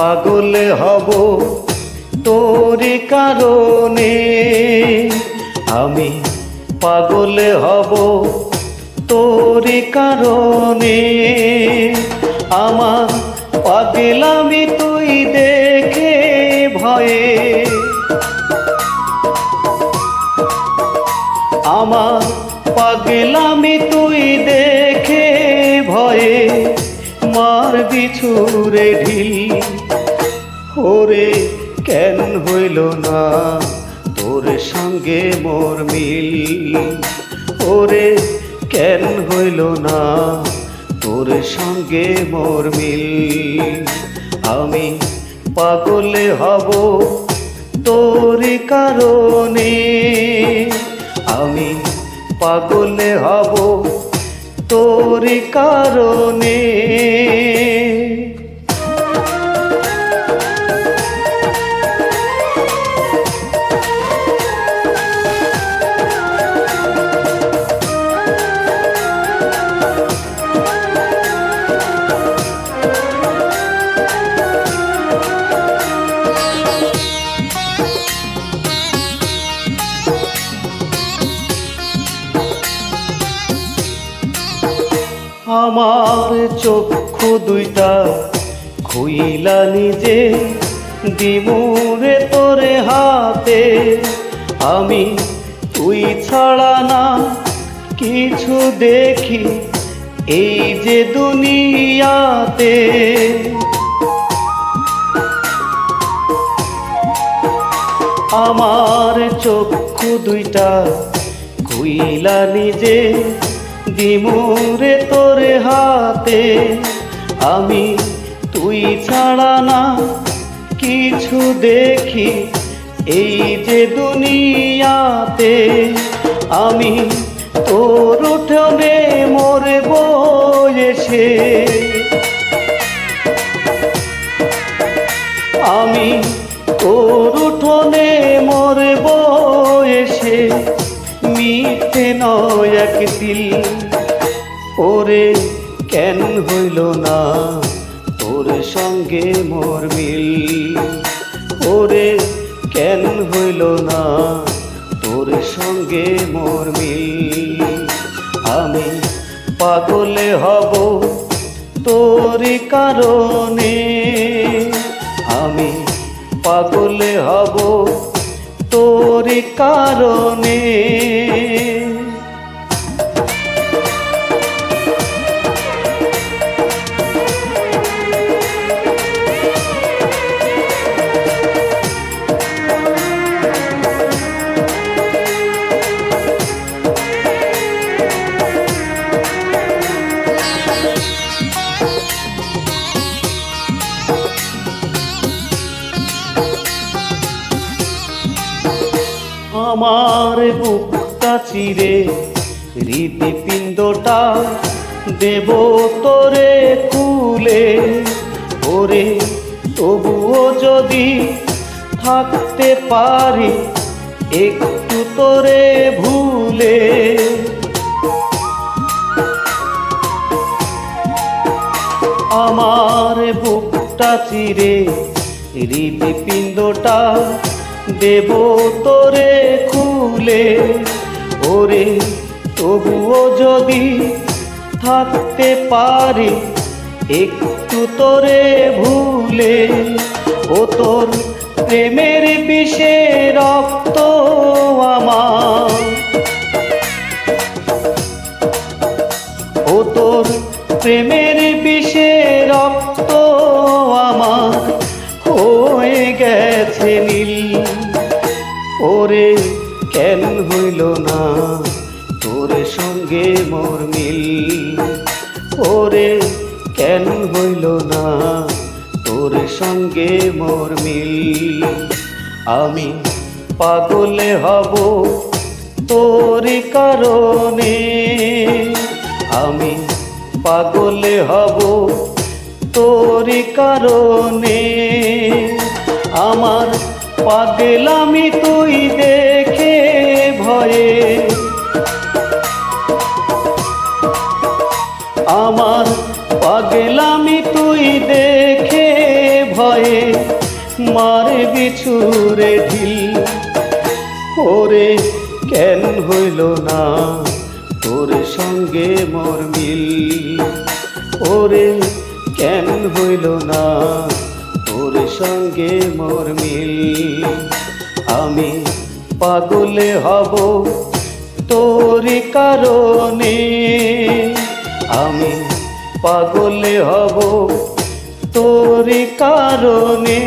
পাগল হব তোর কারণে, আমি পাগল হব তোর কারণে। আমার পাগলামি তুই দেখে ভয়ে, আমার পাগলামি তুই দেখে ভয়ে মারবি ছুঁড়ে ঢিল। ওরে কেন হইল না তোর সঙ্গে মোর মিল, ওরে কেন হইল না তোর সঙ্গে মোর মিল। আমি পাগল হব তোর কারণে, আমি পাগল হব তোর কারণে। আমার চক্ষু দুইটা খুইলা নিজে দিমুরে তোরে হাতে, আমি তুই ছাড়া না কিছু দেখি এই যে দুনিয়াতে। আমার চক্ষু দুইটা খুইলা নিজে দিমুরে তোরে হাতে, আমি তুই ছাড়া না কিছু দেখি এই যে দুনিয়াতে। আমি তোর উঠোনে মরব এসে, আমি তোর উঠোনে মরব এসে মিথ্যে নয় এক দিল। ওরে কেন হইল না তোর সঙ্গে মোর মিল, ওরে কেন হইল না তোর সঙ্গে মোর মিল। আমি পাগল হব তোর কারণে, আমি পাগল হব তোর কারণে। আমার বুকটা চিরে হৃদপিণ্ডটা দেব তোরে খুলে, ওরে তবুও যদি থাকতে পারি একটু তোরে ভুলে। আমার বুকটা চিরে হৃদপিণ্ডটা দেব তোরে খুলে, ওরে তবুও যদি থাকতে পারি একটু তোরে ভুলে। ও তোর প্রেমের বিষে রক্ত আমার, ও তোর প্রেমের বিষে রক্ত আমার হয়ে গেছে নীল। ওরে কেন হইল না তোর সঙ্গে মোর মিল, ওরে কেন হইল না তোর সঙ্গে মোর মিল। আমি পাগল হব তোর কারণে, আমি পাগল হব তোর কারণে। আমার পাগলামি তুই দেখে ভয়ে, আমার পাগলামি তুই দেখে ভয়ে মারে বিছুরে ঢিল। ওরে কেন হইল না তোর সঙ্গে মোর মিল, ওরে কেন হইল না তোর সঙ্গে মোর মিল। আমি পাগলে হব তোরি কারণে, আমি পাগলে হব তোরি কারণে।